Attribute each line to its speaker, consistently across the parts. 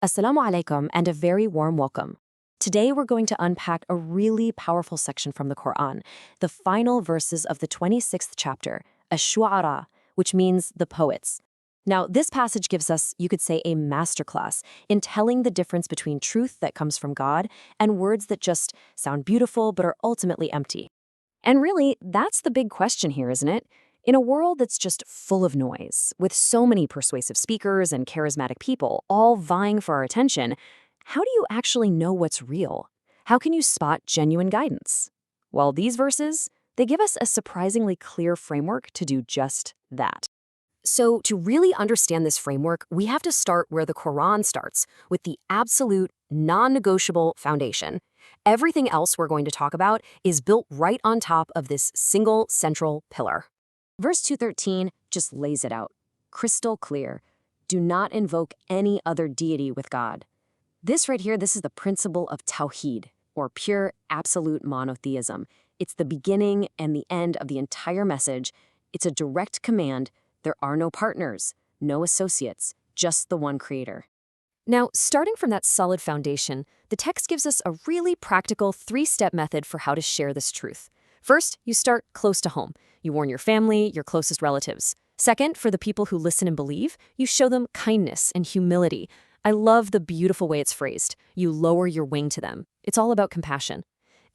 Speaker 1: Assalamu alaikum and a very warm welcome. Today we're going to unpack a really powerful section from the Quran, the final verses of the 26th chapter, Ash-Shu'ara, which means the poets. Now, this passage gives us, you could say, a masterclass in telling the difference between truth that comes from God and words that just sound beautiful but are ultimately empty. And really, that's the big question here, isn't it? In a world that's just full of noise, with so many persuasive speakers and charismatic people all vying for our attention, how do you actually know what's real? How can you spot genuine guidance? Well, these verses, they give us a surprisingly clear framework to do just that. So, to really understand this framework, we have to start where the Quran starts, with the absolute, non-negotiable foundation. Everything else we're going to talk about is built right on top of this single central pillar. Verse 213 just lays it out. Crystal clear. Do not invoke any other deity with God. This right here, this is the principle of Tawheed, or pure absolute monotheism. It's the beginning and the end of the entire message. It's a direct command. There are no partners, no associates, just the one creator. Now, starting from that solid foundation, the text gives us a really practical three-step method for how to share this truth. First, you start close to home. You warn your family, your closest relatives. Second, for the people who listen and believe, you show them kindness and humility. I love the beautiful way it's phrased. You lower your wing to them. It's all about compassion.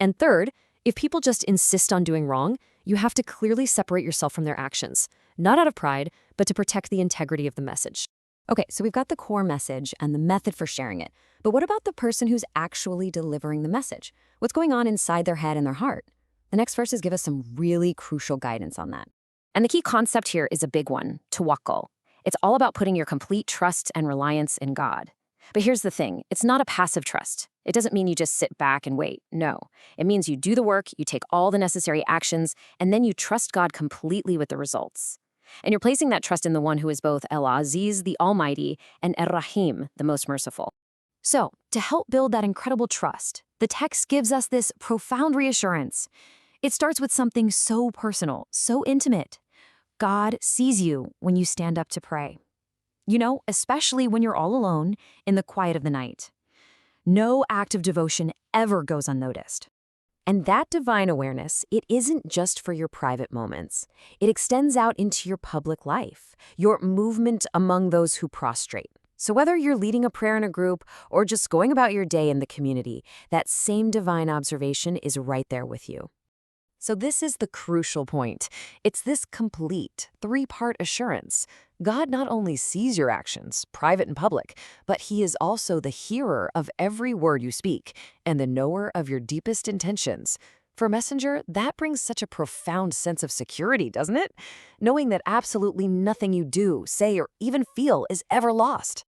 Speaker 1: And third, if people just insist on doing wrong, you have to clearly separate yourself from their actions, not out of pride, but to protect the integrity of the message. Okay, so we've got the core message and the method for sharing it. But what about the person who's actually delivering the message? What's going on inside their head and their heart? The next verses give us some really crucial guidance on that. And the key concept here is a big one, tawakkul. It's all about putting your complete trust and reliance in God. But here's the thing, it's not a passive trust. It doesn't mean you just sit back and wait. No, it means you do the work, you take all the necessary actions, and then you trust God completely with the results. And you're placing that trust in the one who is both El-Aziz, the Almighty, and Er-Rahim, the most merciful. So, to help build that incredible trust, the text gives us this profound reassurance. It starts with something so personal, so intimate. God sees you when you stand up to pray. You know, especially when you're all alone in the quiet of the night. No act of devotion ever goes unnoticed. And that divine awareness, it isn't just for your private moments. It extends out into your public life, your movement among those who prostrate. So whether you're leading a prayer in a group or just going about your day in the community, that same divine observation is right there with you. So this is the crucial point. It's this complete, three-part assurance. God not only sees your actions, private and public, but he is also the hearer of every word you speak and the knower of your deepest intentions. For a messenger, that brings such a profound sense of security, doesn't it? Knowing that absolutely nothing you do, say, or even feel is ever lost.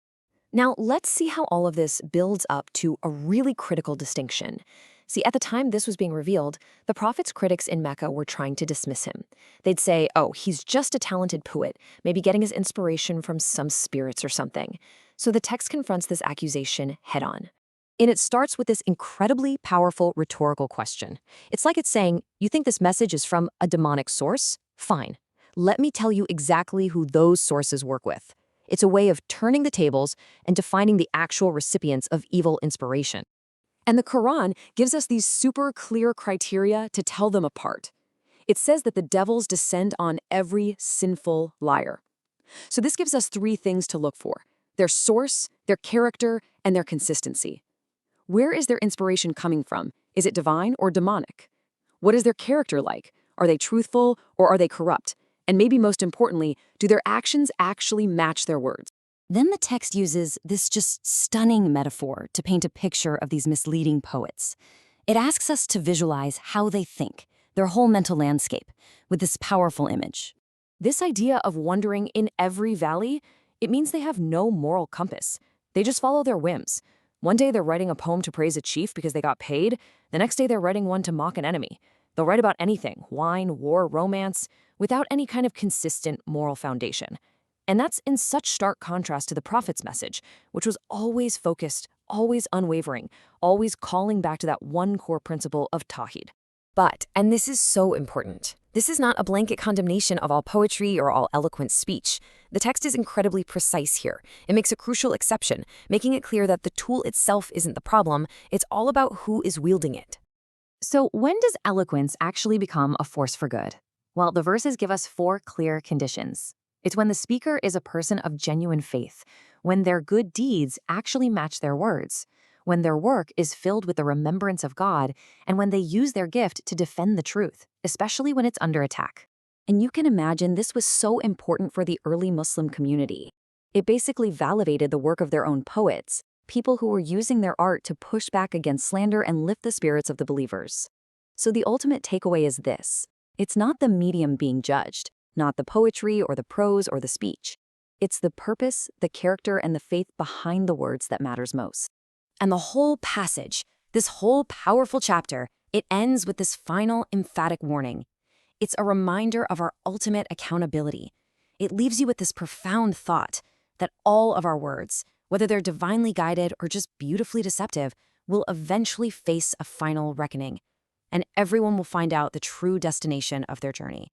Speaker 1: Now, let's see how all of this builds up to a really critical distinction. See, at the time this was being revealed, the prophet's critics in Mecca were trying to dismiss him. They'd say, oh, he's just a talented poet, maybe getting his inspiration from some spirits or something. So the text confronts this accusation head-on. And it starts with this incredibly powerful rhetorical question. It's like it's saying, you think this message is from a demonic source? Fine. Let me tell you exactly who those sources work with. It's a way of turning the tables and defining the actual recipients of evil inspiration. And the Quran gives us these super clear criteria to tell them apart. It says that the devils descend on every sinful liar. So this gives us three things to look for: their source, their character, and their consistency. Where is their inspiration coming from? Is it divine or demonic? What is their character like? Are they truthful or are they corrupt? And maybe most importantly, do their actions actually match their words? Then the text uses this just stunning metaphor to paint a picture of these misleading poets. It asks us to visualize how they think, their whole mental landscape, with this powerful image. This idea of wandering in every valley, it means they have no moral compass. They just follow their whims. One day they're writing a poem to praise a chief because they got paid. The next day they're writing one to mock an enemy. They'll write about anything, wine, war, romance, without any kind of consistent moral foundation. And that's in such stark contrast to the prophet's message, which was always focused, always unwavering, always calling back to that one core principle of Tawheed. But, and this is so important, this is not a blanket condemnation of all poetry or all eloquent speech. The text is incredibly precise here. It makes a crucial exception, making it clear that the tool itself isn't the problem, it's all about who is wielding it. So when does eloquence actually become a force for good? Well, the verses give us 4 clear conditions. It's when the speaker is a person of genuine faith, when their good deeds actually match their words, when their work is filled with the remembrance of God, and when they use their gift to defend the truth, especially when it's under attack. And you can imagine this was so important for the early Muslim community. It basically validated the work of their own poets, people who were using their art to push back against slander and lift the spirits of the believers. So the ultimate takeaway is this: it's not the medium being judged, not the poetry or the prose or the speech. It's the purpose, the character, and the faith behind the words that matters most. And the whole passage, this whole powerful chapter, it ends with this final emphatic warning. It's a reminder of our ultimate accountability. It leaves you with this profound thought that all of our words, whether they're divinely guided or just beautifully deceptive, will eventually face a final reckoning, and everyone will find out the true destination of their journey.